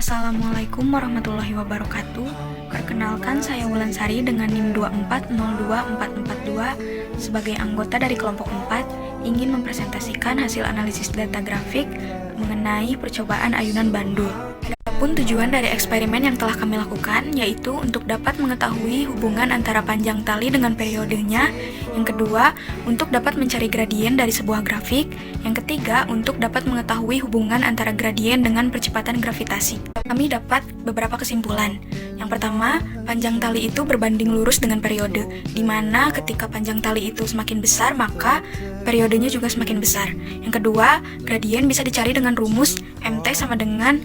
Assalamualaikum warahmatullahi wabarakatuh. Perkenalkan, saya Wulansari dengan NIM 2402442 sebagai anggota dari kelompok 4 ingin mempresentasikan hasil analisis data grafik mengenai percobaan ayunan bandul. Adapun tujuan dari eksperimen yang telah kami lakukan yaitu untuk dapat mengetahui hubungan antara panjang tali dengan periodenya. Yang kedua, untuk dapat mencari gradien dari sebuah grafik. Yang ketiga, untuk dapat mengetahui hubungan antara gradien dengan percepatan gravitasi. Kami dapat beberapa kesimpulan. Yang pertama, panjang tali itu berbanding lurus dengan periode, di mana ketika panjang tali itu semakin besar, maka periodenya juga semakin besar. Yang kedua, gradien bisa dicari dengan rumus MT sama dengan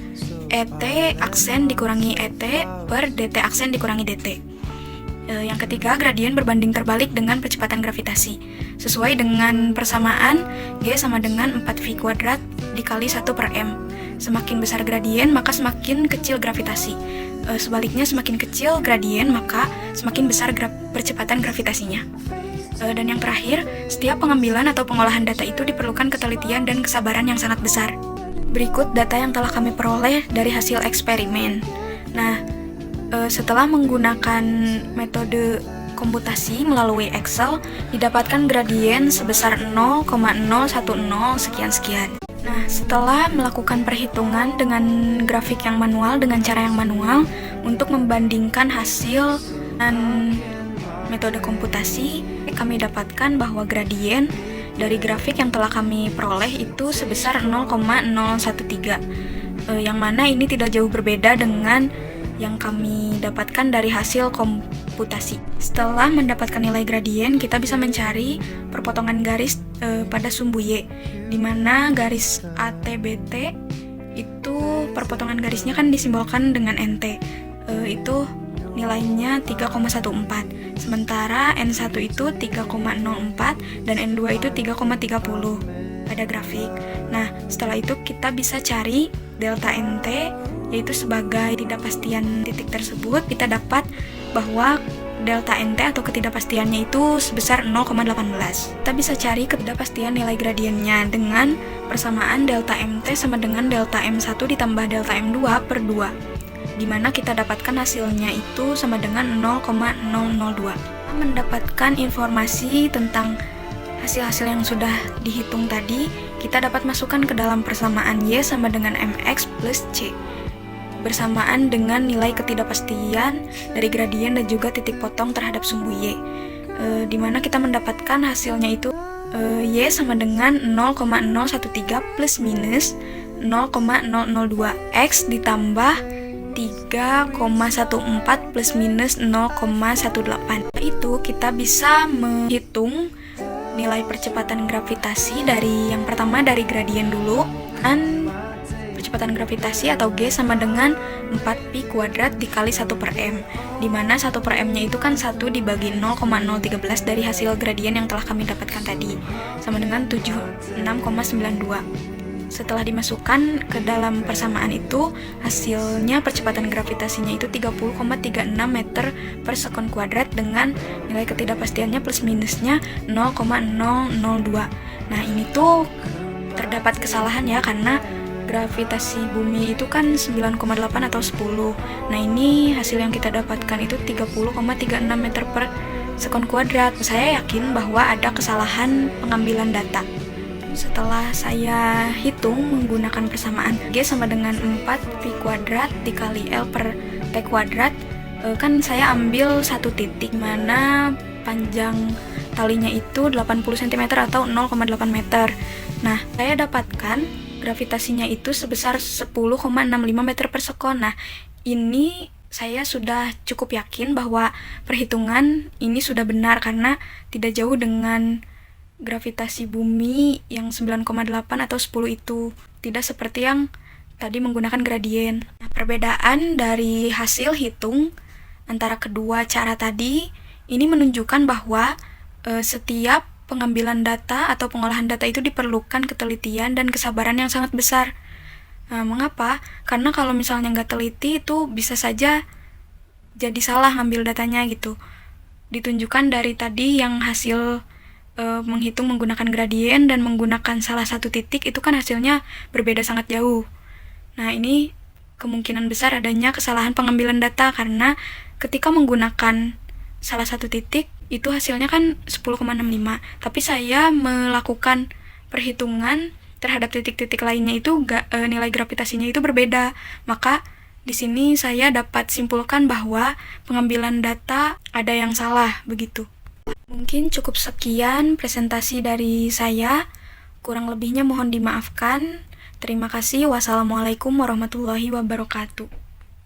ET aksen dikurangi ET per DT aksen dikurangi DT. Yang ketiga, gradien berbanding terbalik dengan percepatan gravitasi. Sesuai dengan persamaan, G sama dengan 4V kuadrat dikali 1 per M. Semakin besar gradien, maka semakin kecil gravitasi. Sebaliknya, semakin kecil gradien, maka semakin besar percepatan gravitasinya. Dan yang terakhir, setiap pengambilan atau pengolahan data itu diperlukan ketelitian dan kesabaran yang sangat besar. Berikut data yang telah kami peroleh dari hasil eksperimen. Nah, setelah menggunakan metode komputasi melalui Excel, didapatkan gradien sebesar 0,010 sekian-sekian. Nah, setelah melakukan perhitungan dengan grafik yang manual, dengan cara yang manual, untuk membandingkan hasil dan metode komputasi, kami dapatkan bahwa gradien dari grafik yang telah kami peroleh itu sebesar 0,013, yang mana ini tidak jauh berbeda dengan yang kami dapatkan dari hasil komputasi. Setelah mendapatkan nilai gradien, kita bisa mencari perpotongan garis pada sumbu Y, di mana garis ATBT itu perpotongan garisnya kan disimbolkan dengan NT, itu nilainya 3,14, sementara N1 itu 3,04 dan N2 itu 3,30 pada grafik. Nah, setelah itu kita bisa cari delta NT, yaitu sebagai ketidakpastian titik tersebut. Kita dapat bahwa delta NT atau ketidakpastiannya itu sebesar 0,18. Kita bisa cari ketidakpastian nilai gradiennya dengan persamaan delta MT sama dengan delta M1 ditambah delta M2 per 2. Di mana kita dapatkan hasilnya itu sama dengan 0,002. Kita mendapatkan informasi tentang hasil-hasil yang sudah dihitung tadi, kita dapat masukkan ke dalam persamaan Y sama dengan MX plus C, bersamaan dengan nilai ketidakpastian dari gradien dan juga titik potong terhadap sumbu Y, di mana kita mendapatkan hasilnya itu Y sama dengan 0,013 plus minus 0,002 X ditambah 3,14 plus minus 0,18. Itu kita bisa menghitung nilai percepatan gravitasi dari yang pertama dari gradien dulu, dan percepatan gravitasi atau G sama dengan 4pi kuadrat dikali 1 per M, dimana 1 per M nya itu kan 1 dibagi 0,013 dari hasil gradien yang telah kami dapatkan tadi, sama dengan 76,92. Setelah dimasukkan ke dalam persamaan itu, hasilnya percepatan gravitasinya itu 30,36 meter per sekon kuadrat dengan nilai ketidakpastiannya plus minusnya 0,002. Nah, ini tuh terdapat kesalahan ya, karena gravitasi bumi itu kan 9,8 atau 10. Nah, ini hasil yang kita dapatkan itu 30,36 meter per sekon kuadrat. Saya yakin bahwa ada kesalahan pengambilan data. Setelah saya hitung menggunakan persamaan G sama dengan 4pi kuadrat dikali L per T kuadrat, kan saya ambil satu titik mana panjang talinya itu 80 cm atau 0,8 meter. Nah, saya dapatkan gravitasinya itu sebesar 10,65 meter per sekon. Nah, ini saya sudah cukup yakin bahwa perhitungan ini sudah benar karena tidak jauh dengan gravitasi bumi yang 9,8 atau 10 itu, tidak seperti yang tadi menggunakan gradien. Nah, perbedaan dari hasil hitung antara kedua cara tadi ini menunjukkan bahwa setiap pengambilan data atau pengolahan data itu diperlukan ketelitian dan kesabaran yang sangat besar. Nah, mengapa? Karena kalau misalnya nggak teliti itu bisa saja jadi salah ngambil datanya gitu. Ditunjukkan dari tadi yang hasil menghitung menggunakan gradien dan menggunakan salah satu titik itu kan hasilnya berbeda sangat jauh. Nah, ini kemungkinan besar adanya kesalahan pengambilan data karena ketika menggunakan salah satu titik itu hasilnya kan 10,65, tapi saya melakukan perhitungan terhadap titik-titik lainnya itu nilai gravitasinya itu berbeda. Maka di sini saya dapat simpulkan bahwa pengambilan data ada yang salah begitu. Mungkin cukup sekian presentasi dari saya. Kurang lebihnya mohon dimaafkan. Terima kasih. Wassalamualaikum warahmatullahi wabarakatuh.